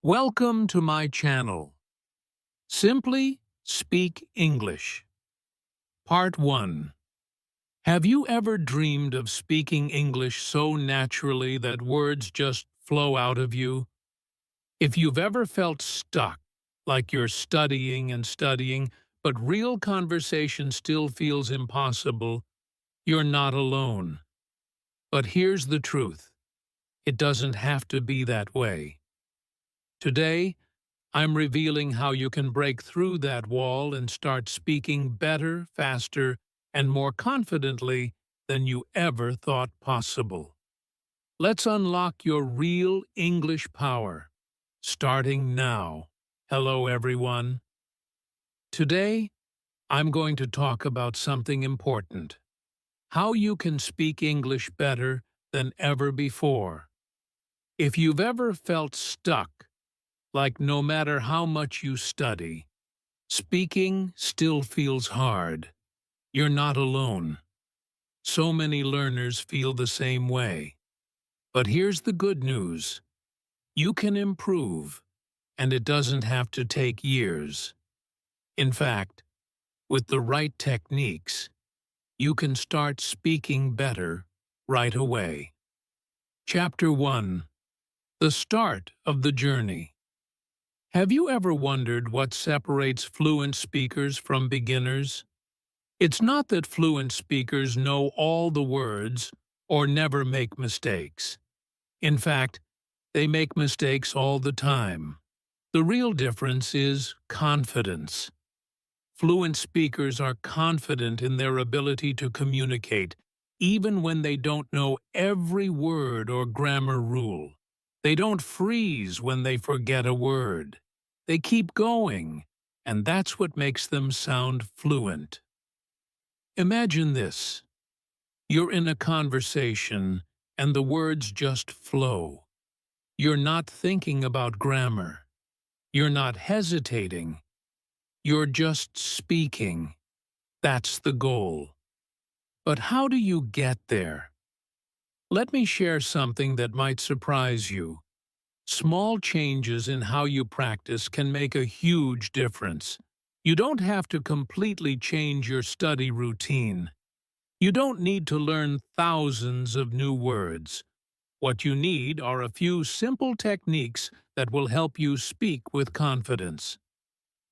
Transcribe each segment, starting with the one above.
Welcome to my channel. Simply Speak English. Part 1. Have you ever dreamed of speaking English so naturally that words just flow out of you? If you've ever felt stuck, like you're studying and studying, but real conversation still feels impossible, you're not alone. But here's the truth. It doesn't have to be that way. Today, I'm revealing how you can break through that wall and start speaking better, faster, and more confidently than you ever thought possible. Let's unlock your real English power, starting now. Hello, everyone. Today, I'm going to talk about something important: how you can speak English better than ever before. If you've ever felt stuck, like no matter how much you study, speaking still feels hard, you're not alone. So many learners feel the same way. But here's the good news. You can improve, and it doesn't have to take years. In fact, with the right techniques, you can start speaking better right away. Chapter 1. The Start of the Journey. Have you ever wondered what separates fluent speakers from beginners? It's not that fluent speakers know all the words or never make mistakes. In fact, they make mistakes all the time. The real difference is confidence. Fluent speakers are confident in their ability to communicate, even when they don't know every word or grammar rule. They don't freeze when they forget a word. They keep going, and that's what makes them sound fluent. Imagine this. You're in a conversation, and the words just flow. You're not thinking about grammar. You're not hesitating. You're just speaking. That's the goal. But how do you get there? Let me share something that might surprise you. Small changes in how you practice can make a huge difference. You don't have to completely change your study routine. You don't need to learn thousands of new words. What you need are a few simple techniques that will help you speak with confidence.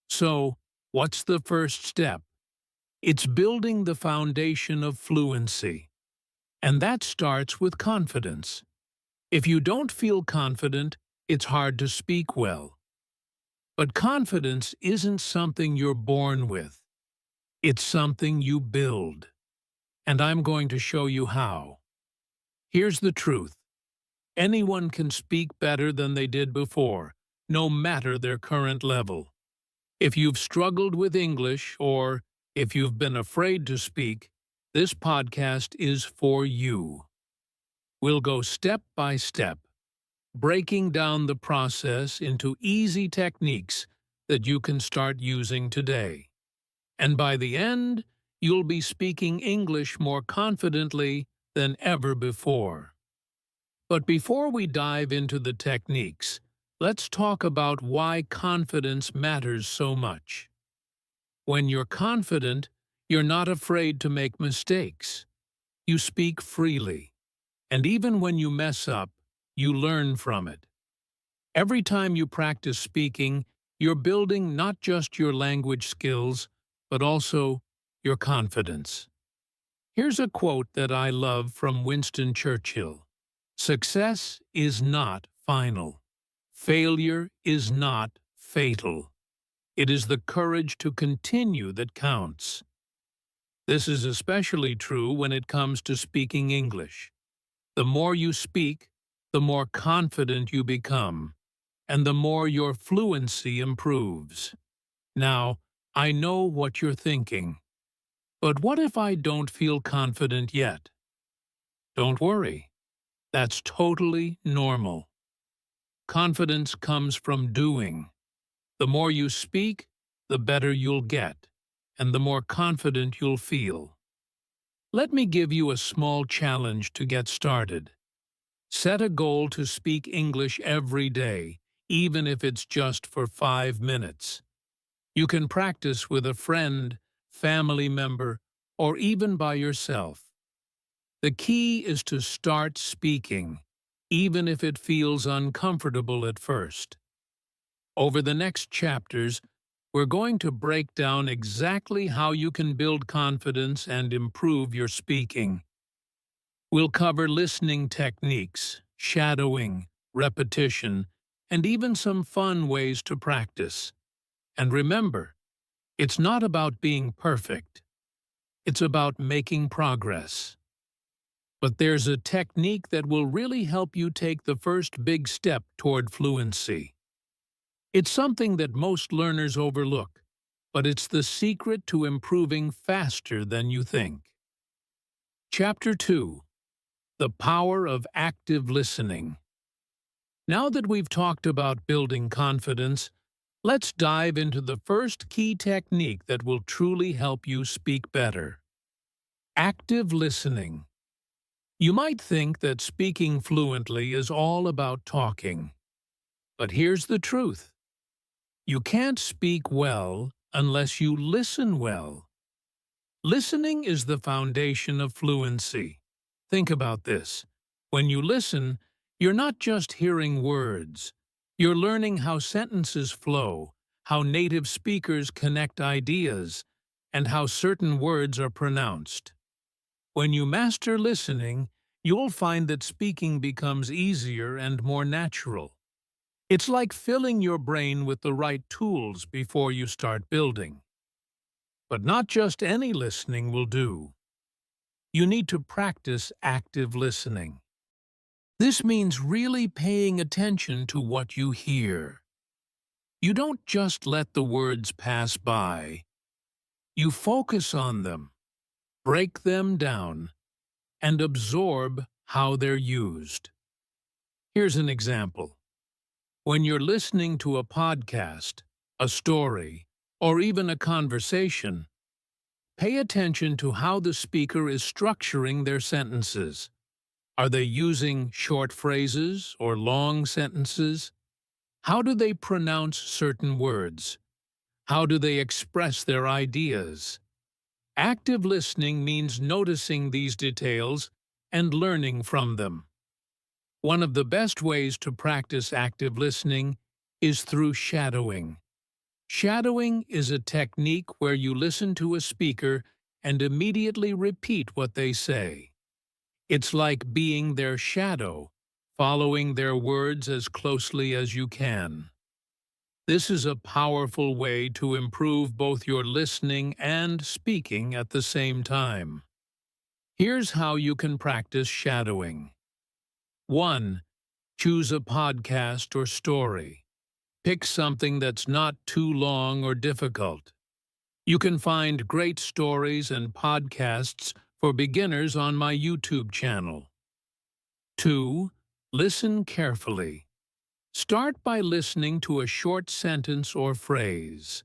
So, what's the first step? It's building the foundation of fluency. And that starts with confidence. If you don't feel confident, it's hard to speak well. But confidence isn't something you're born with. It's something you build. And I'm going to show you how. Here's the truth. Anyone can speak better than they did before, no matter their current level. If you've struggled with English or if you've been afraid to speak, this podcast is for you. We'll go step by step, breaking down the process into easy techniques that you can start using today. And by the end, you'll be speaking English more confidently than ever before. But before we dive into the techniques, let's talk about why confidence matters so much. When you're confident, you're not afraid to make mistakes. You speak freely. And even when you mess up, you learn from it. Every time you practice speaking, you're building not just your language skills, but also your confidence. Here's a quote that I love from Winston Churchill. Success is not final. Failure is not fatal. It is the courage to continue that counts. This is especially true when it comes to speaking English. The more you speak, the more confident you become, and the more your fluency improves. Now, I know what you're thinking. But what if I don't feel confident yet? Don't worry. That's totally normal. Confidence comes from doing. The more you speak, the better you'll get, and the more confident you'll feel. Let me give you a small challenge to get started. Set a goal to speak English every day, even if it's just for 5 minutes. You can practice with a friend, family member, or even by yourself. The key is to start speaking, even if it feels uncomfortable at first. Over the next chapters, we're going to break down exactly how you can build confidence and improve your speaking. We'll cover listening techniques, shadowing, repetition, and even some fun ways to practice. And remember, it's not about being perfect. It's about making progress. But there's a technique that will really help you take the first big step toward fluency. It's something that most learners overlook, but it's the secret to improving faster than you think. Chapter 2: The Power of Active Listening. Now that we've talked about building confidence, let's dive into the first key technique that will truly help you speak better. Active listening. You might think that speaking fluently is all about talking. But here's the truth. You can't speak well unless you listen well. Listening is the foundation of fluency. Think about this. When you listen, you're not just hearing words. You're learning how sentences flow, how native speakers connect ideas, and how certain words are pronounced. When you master listening, you'll find that speaking becomes easier and more natural. It's like filling your brain with the right tools before you start building. But not just any listening will do. You need to practice active listening. This means really paying attention to what you hear. You don't just let the words pass by. You focus on them, break them down, and absorb how they're used. Here's an example. When you're listening to a podcast, a story, or even a conversation, pay attention to how the speaker is structuring their sentences. Are they using short phrases or long sentences? How do they pronounce certain words? How do they express their ideas? Active listening means noticing these details and learning from them. One of the best ways to practice active listening is through shadowing. Shadowing is a technique where you listen to a speaker and immediately repeat what they say. It's like being their shadow, following their words as closely as you can. This is a powerful way to improve both your listening and speaking at the same time. Here's how you can practice shadowing. 1. Choose a podcast or story. Pick something that's not too long or difficult. You can find great stories and podcasts for beginners on my YouTube channel. 2. Listen carefully. Start by listening to a short sentence or phrase.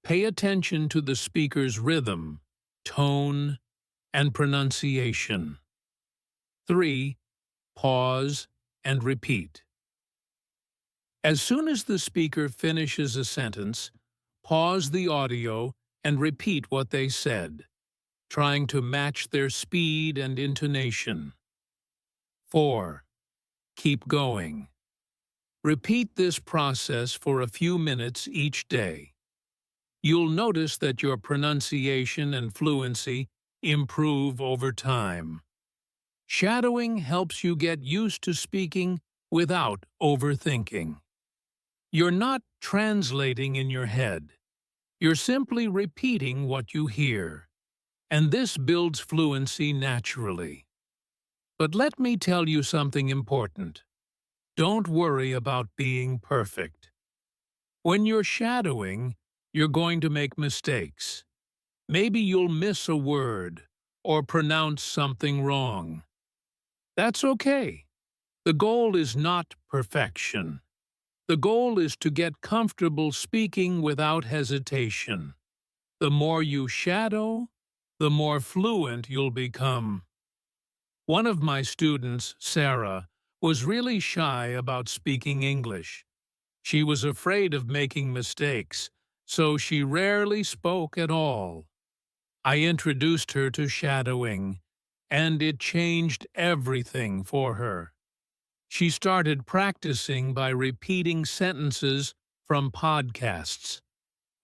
Pay attention to the speaker's rhythm, tone, and pronunciation. 3. Pause and repeat. As soon as the speaker finishes a sentence, pause the audio and repeat what they said, trying to match their speed and intonation. 4. Keep going. Repeat this process for a few minutes each day. You'll notice that your pronunciation and fluency improve over time. Shadowing helps you get used to speaking without overthinking. You're not translating in your head. You're simply repeating what you hear. And this builds fluency naturally. But let me tell you something important. Don't worry about being perfect. When you're shadowing, you're going to make mistakes. Maybe you'll miss a word or pronounce something wrong. That's okay. The goal is not perfection. The goal is to get comfortable speaking without hesitation. The more you shadow, the more fluent you'll become. One of my students, Sarah, was really shy about speaking English. She was afraid of making mistakes, so she rarely spoke at all. I introduced her to shadowing, and it changed everything for her. She started practicing by repeating sentences from podcasts.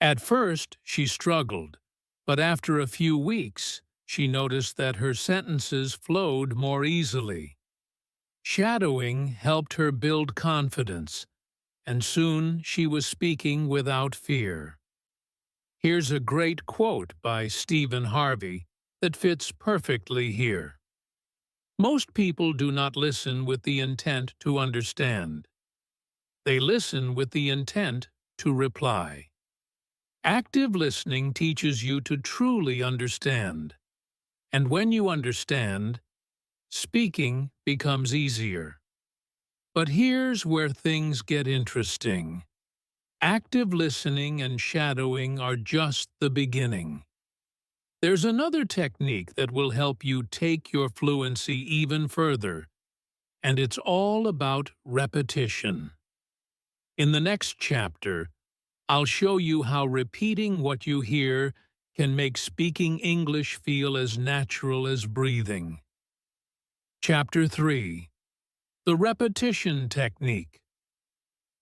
At first, she struggled, but after a few weeks, she noticed that her sentences flowed more easily. Shadowing helped her build confidence, and soon she was speaking without fear. Here's a great quote by Stephen Harvey that fits perfectly here. Most people do not listen with the intent to understand. They listen with the intent to reply. Active listening teaches you to truly understand. And when you understand, speaking becomes easier. But here's where things get interesting. Active listening and shadowing are just the beginning. There's another technique that will help you take your fluency even further, and it's all about repetition. In the next chapter, I'll show you how repeating what you hear can make speaking English feel as natural as breathing. Chapter 3. The Repetition Technique.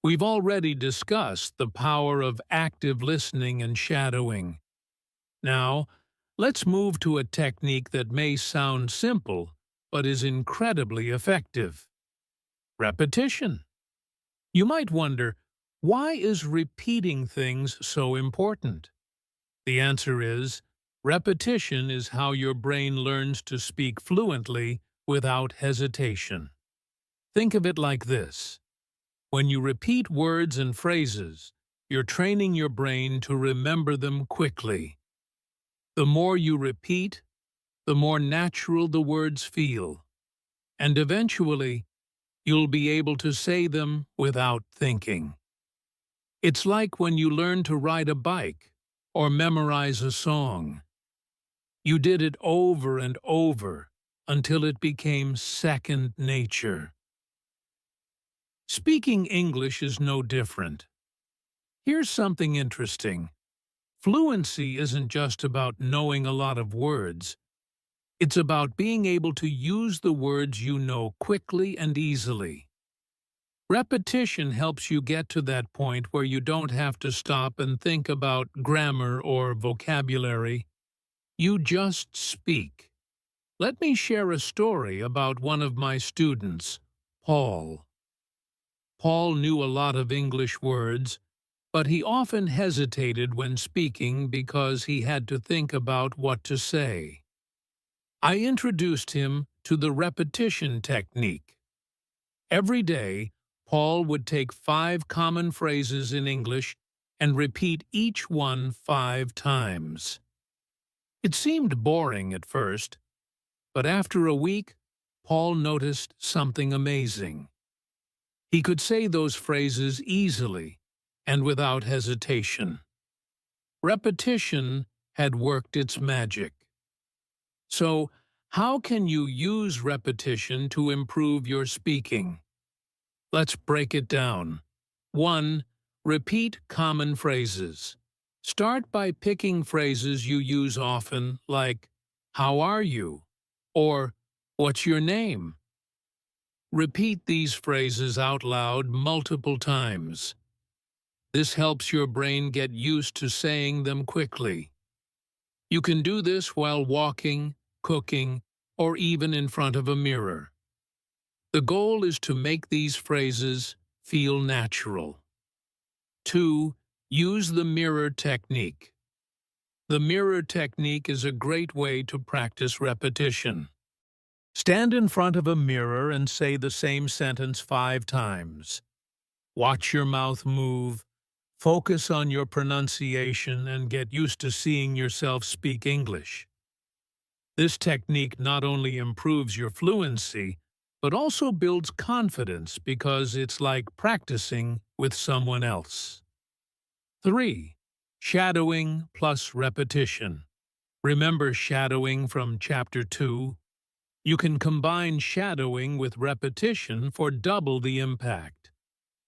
We've already discussed the power of active listening and shadowing. Now, let's move to a technique that may sound simple, but is incredibly effective. Repetition. You might wonder, why is repeating things so important? The answer is, repetition is how your brain learns to speak fluently without hesitation. Think of it like this. When you repeat words and phrases, you're training your brain to remember them quickly. The more you repeat, the more natural the words feel, and eventually, you'll be able to say them without thinking. It's like when you learn to ride a bike or memorize a song. You did it over and over until it became second nature. Speaking English is no different. Here's something interesting. Fluency isn't just about knowing a lot of words. It's about being able to use the words you know quickly and easily. Repetition helps you get to that point where you don't have to stop and think about grammar or vocabulary. You just speak. Let me share a story about one of my students, Paul. Paul knew a lot of English words, but he often hesitated when speaking because he had to think about what to say. I introduced him to the repetition technique. Every day, Paul would take 5 common phrases in English and repeat each one 5 times. It seemed boring at first, but after a week, Paul noticed something amazing. He could say those phrases easily and without hesitation. Repetition had worked its magic. So, how can you use repetition to improve your speaking? Let's break it down. 1. Repeat common phrases. Start by picking phrases you use often, like, "How are you?" or "What's your name?" Repeat these phrases out loud multiple times. This helps your brain get used to saying them quickly. You can do this while walking, cooking, or even in front of a mirror. The goal is to make these phrases feel natural. 2. Use the mirror technique. The mirror technique is a great way to practice repetition. Stand in front of a mirror and say the same sentence 5 times. Watch your mouth move, focus on your pronunciation, and get used to seeing yourself speak English. This technique not only improves your fluency, but also builds confidence because it's like practicing with someone else. 3. Shadowing plus repetition. Remember shadowing from Chapter 2? You can combine shadowing with repetition for double the impact.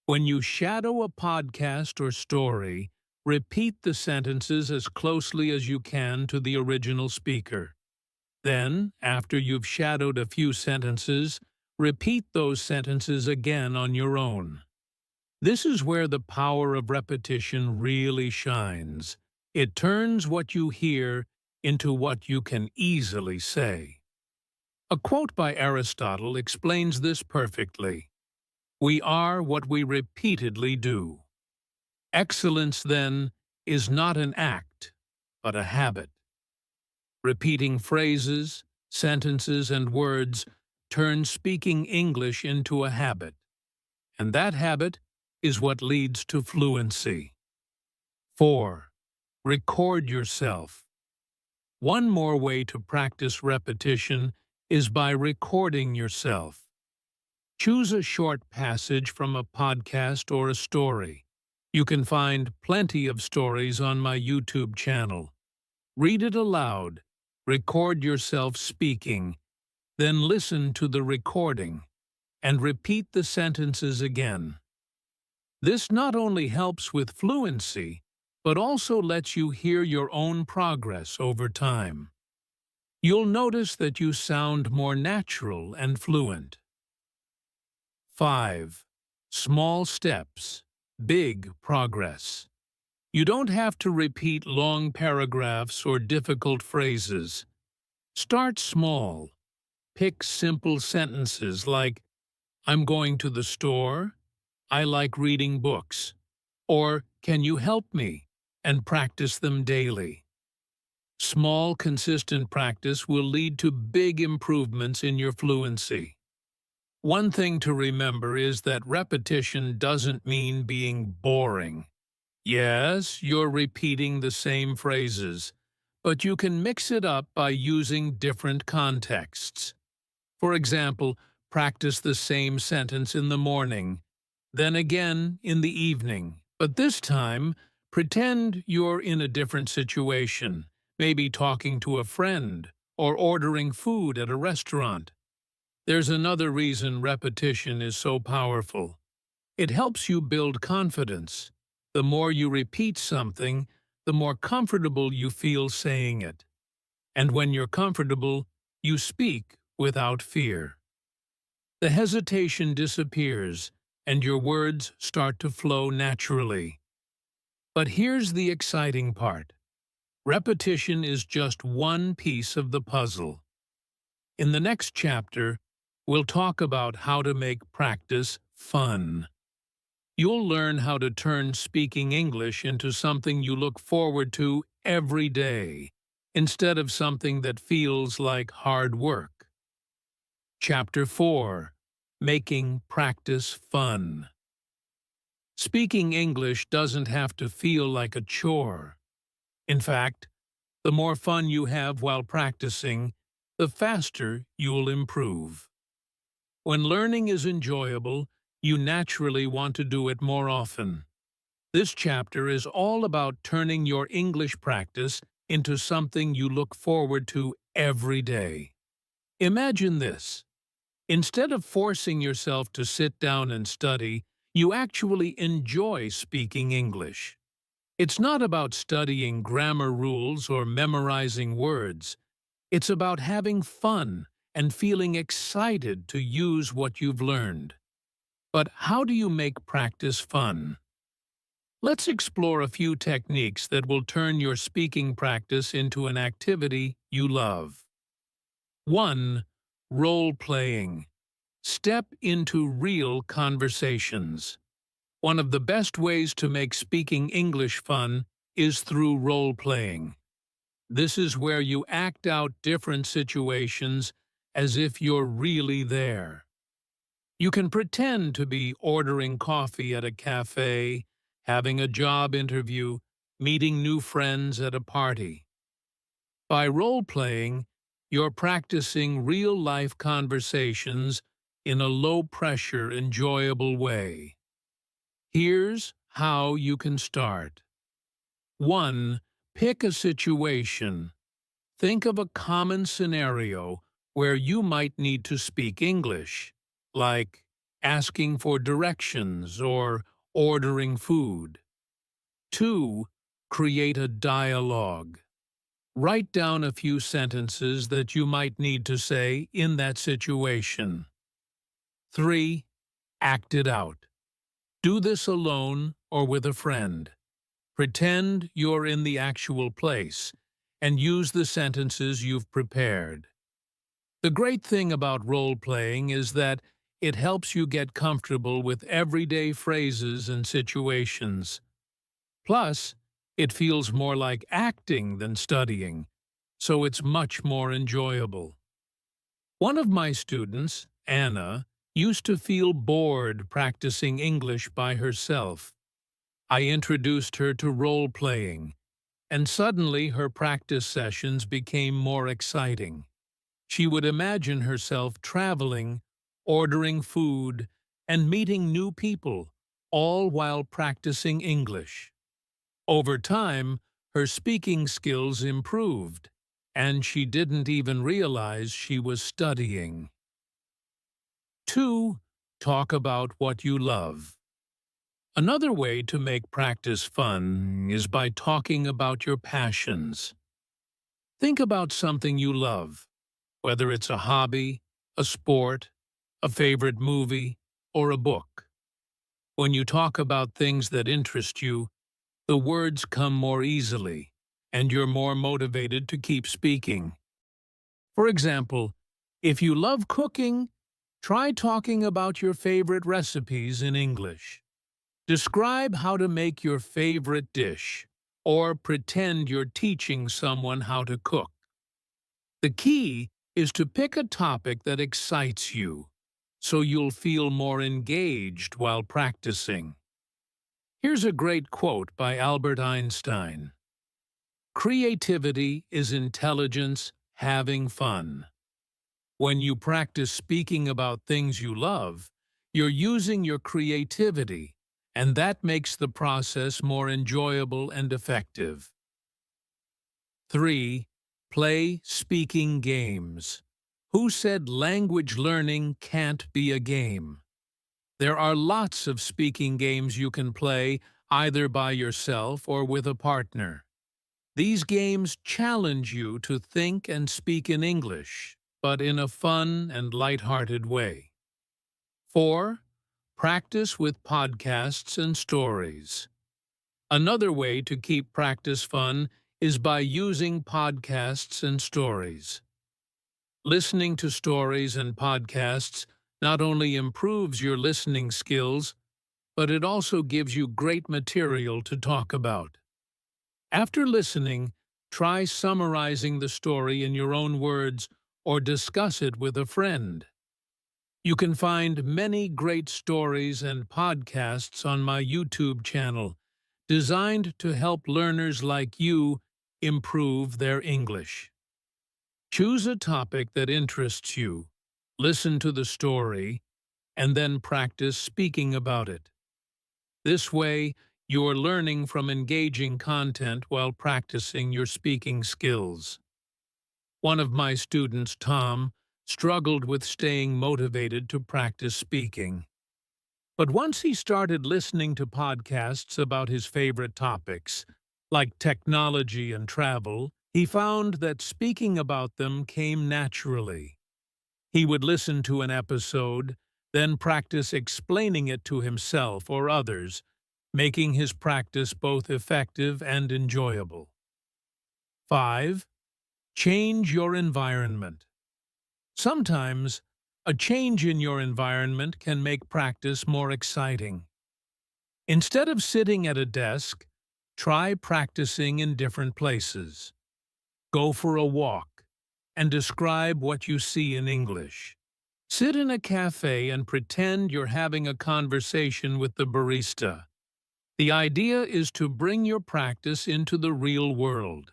When you shadow a podcast or story, repeat the sentences as closely as you can to the original speaker. Then, after you've shadowed a few sentences, repeat those sentences again on your own. This is where the power of repetition really shines. It turns what you hear into what you can easily say. A quote by Aristotle explains this perfectly. We are what we repeatedly do. Excellence, then, is not an act, but a habit. Repeating phrases, sentences, and words turns speaking English into a habit, and that habit is what leads to fluency. 4. Record yourself. One more way to practice repetition is by recording yourself. Choose a short passage from a podcast or a story. You can find plenty of stories on my YouTube channel. Read it aloud, record yourself speaking, then listen to the recording, and repeat the sentences again. This not only helps with fluency, but also lets you hear your own progress over time. You'll notice that you sound more natural and fluent. 5. Small steps, big progress. You don't have to repeat long paragraphs or difficult phrases. Start small. Pick simple sentences like, I'm going to the store, I like reading books, or can you help me, and practice them daily. Small, consistent practice will lead to big improvements in your fluency. One thing to remember is that repetition doesn't mean being boring. Yes, you're repeating the same phrases, but you can mix it up by using different contexts. For example, practice the same sentence in the morning, then again in the evening, but this time, pretend you're in a different situation, maybe talking to a friend or ordering food at a restaurant. There's another reason repetition is so powerful. It helps you build confidence. The more you repeat something, the more comfortable you feel saying it. And when you're comfortable, you speak without fear. The hesitation disappears, and your words start to flow naturally. But here's the exciting part. Repetition is just one piece of the puzzle. In the next chapter, we'll talk about how to make practice fun. You'll learn how to turn speaking English into something you look forward to every day, instead of something that feels like hard work. Chapter 4. Making practice fun. Speaking English doesn't have to feel like a chore. In fact, the more fun you have while practicing, the faster you'll improve. When learning is enjoyable, you naturally want to do it more often. This chapter is all about turning your English practice into something you look forward to every day. Imagine this. Instead of forcing yourself to sit down and study, you actually enjoy speaking English. It's not about studying grammar rules or memorizing words. It's about having fun and feeling excited to use what you've learned. But how do you make practice fun? Let's explore a few techniques that will turn your speaking practice into an activity you love. 1. Role-playing. Step into real conversations. One of the best ways to make speaking English fun is through role-playing. This is where you act out different situations as if you're really there. You can pretend to be ordering coffee at a cafe, having a job interview, meeting new friends at a party. By role-playing, you're practicing real-life conversations in a low-pressure, enjoyable way. Here's how you can start. 1. Pick a situation. Think of a common scenario where you might need to speak English, like, asking for directions or ordering food. 2. Create a dialogue. Write down a few sentences that you might need to say in that situation. 3. Act it out. Do this alone or with a friend. Pretend you're in the actual place and use the sentences you've prepared. The great thing about role-playing is that it helps you get comfortable with everyday phrases and situations. Plus, it feels more like acting than studying, so it's much more enjoyable. One of my students, Anna, used to feel bored practicing English by herself. I introduced her to role-playing, and suddenly her practice sessions became more exciting. She would imagine herself traveling, ordering food, and meeting new people, all while practicing English. Over time, her speaking skills improved, and she didn't even realize she was studying. 2. Talk about what you love. Another way to make practice fun is by talking about your passions. Think about something you love, whether it's a hobby, a sport, a favorite movie, or a book. When you talk about things that interest you, the words come more easily, and you're more motivated to keep speaking. For example, if you love cooking, try talking about your favorite recipes in English. Describe how to make your favorite dish, or pretend you're teaching someone how to cook. The key is to pick a topic that excites you, so you'll feel more engaged while practicing. Here's a great quote by Albert Einstein. "Creativity is intelligence having fun." When you practice speaking about things you love, you're using your creativity, and that makes the process more enjoyable and effective. 3. Play speaking games. Who said language learning can't be a game? There are lots of speaking games you can play, either by yourself or with a partner. These games challenge you to think and speak in English, but in a fun and light-hearted way. 4. Practice with podcasts and stories. Another way to keep practice fun is by using podcasts and stories. Listening to stories and podcasts not only improves your listening skills, but it also gives you great material to talk about. After listening, try summarizing the story in your own words or discuss it with a friend. You can find many great stories and podcasts on my YouTube channel, designed to help learners like you improve their English. Choose a topic that interests you, listen to the story, and then practice speaking about it. This way, you're learning from engaging content while practicing your speaking skills. One of my students, Tom, struggled with staying motivated to practice speaking. But once he started listening to podcasts about his favorite topics, like technology and travel, he found that speaking about them came naturally. He would listen to an episode, then practice explaining it to himself or others, making his practice both effective and enjoyable. 5. Change your environment. Sometimes, a change in your environment can make practice more exciting. Instead of sitting at a desk, try practicing in different places. Go for a walk and describe what you see in English. Sit in a cafe and pretend you're having a conversation with the barista. The idea is to bring your practice into the real world.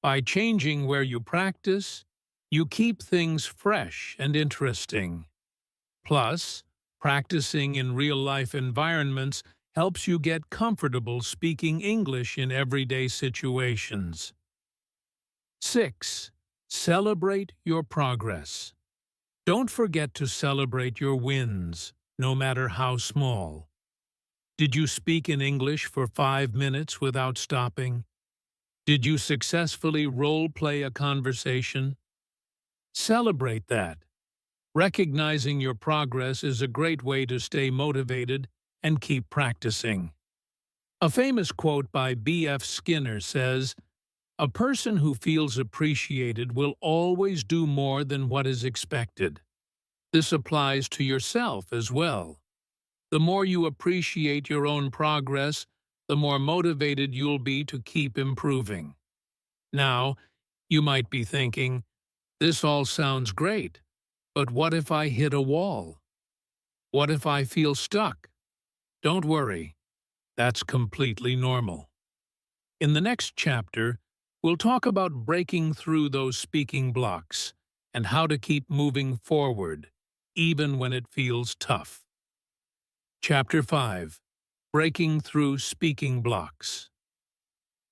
By changing where you practice, you keep things fresh and interesting. Plus, practicing in real-life environments helps you get comfortable speaking English in everyday situations. 6. Celebrate your progress. Don't forget to celebrate your wins. no matter how small. Did you speak in English for 5 minutes without stopping? Did you successfully role-play a conversation? Celebrate that. Recognizing your progress is a great way to stay motivated and keep practicing. A famous quote by B.F. Skinner says, "A person who feels appreciated will always do more than what is expected." This applies to yourself as well. The more you appreciate your own progress, the more motivated you'll be to keep improving. Now, you might be thinking, this all sounds great, but what if I hit a wall? What if I feel stuck? Don't worry, that's completely normal. In the next chapter, we'll talk about breaking through those speaking blocks and how to keep moving forward, even when it feels tough. Chapter 5. Breaking Through Speaking Blocks.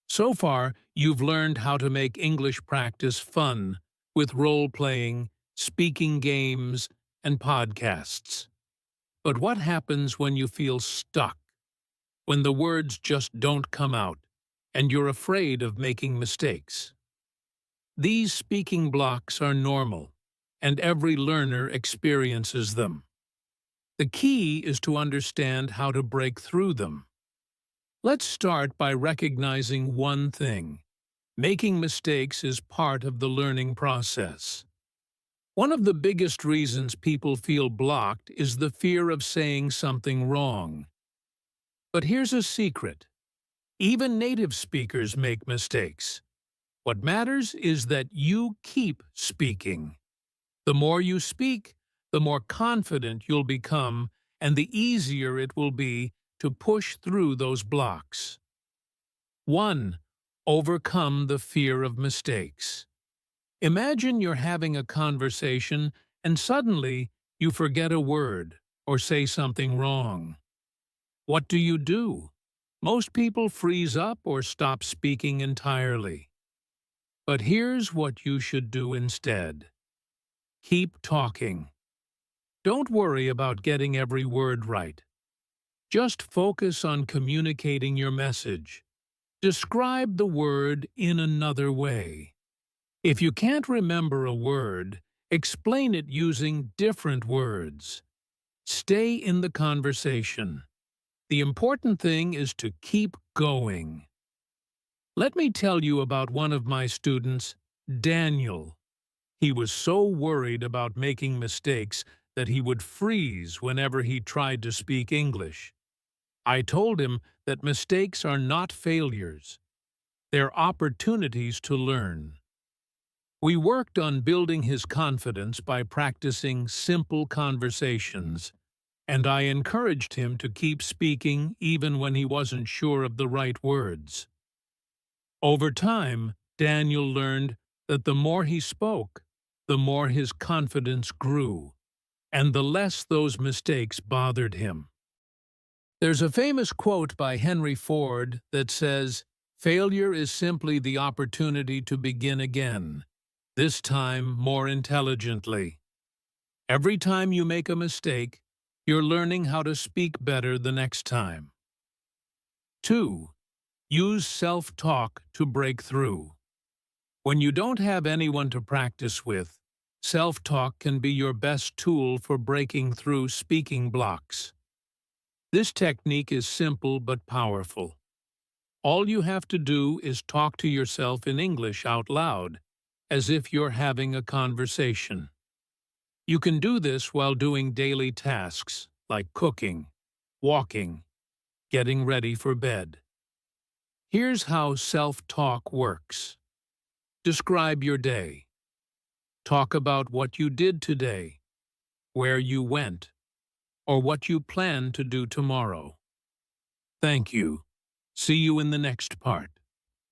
So far, you've learned how to make English practice fun with role-playing, speaking games, and podcasts. But what happens when you feel stuck? When the words just don't come out, and you're afraid of making mistakes? These speaking blocks are normal, and every learner experiences them. The key is to understand how to break through them. Let's start by recognizing one thing. Making mistakes is part of the learning process. One of the biggest reasons people feel blocked is the fear of saying something wrong. But here's a secret. Even native speakers make mistakes. What matters is that you keep speaking. The more you speak, the more confident you'll become, and the easier it will be to push through those blocks. 1. Overcome the fear of mistakes. Imagine you're having a conversation and suddenly you forget a word or say something wrong. What do? Most people freeze up or stop speaking entirely. But here's what you should do instead. Keep talking. Don't worry about getting every word right. Just focus on communicating your message. Describe the word in another way. If you can't remember a word, explain it using different words. Stay in the conversation. The important thing is to keep going. Let me tell you about one of my students, Daniel. He was so worried about making mistakes that he would freeze whenever he tried to speak English. I told him that mistakes are not failures. They're opportunities to learn. We worked on building his confidence by practicing simple conversations, and I encouraged him to keep speaking even when he wasn't sure of the right words. Over time, Daniel learned that the more he spoke, the more his confidence grew, and the less those mistakes bothered him. There's a famous quote by Henry Ford that says, "Failure is simply the opportunity to begin again, this time more intelligently." Every time you make a mistake, you're learning how to speak better the next time. 2. Use self-talk to break through. When you don't have anyone to practice with, self-talk can be your best tool for breaking through speaking blocks. This technique is simple but powerful. All you have to do is talk to yourself in English out loud, as if you're having a conversation. You can do this while doing daily tasks like cooking, walking, getting ready for bed. Here's how self-talk works. Describe your day. Talk about what you did today, where you went, or what you plan to do tomorrow. Thank you. See you in the next part.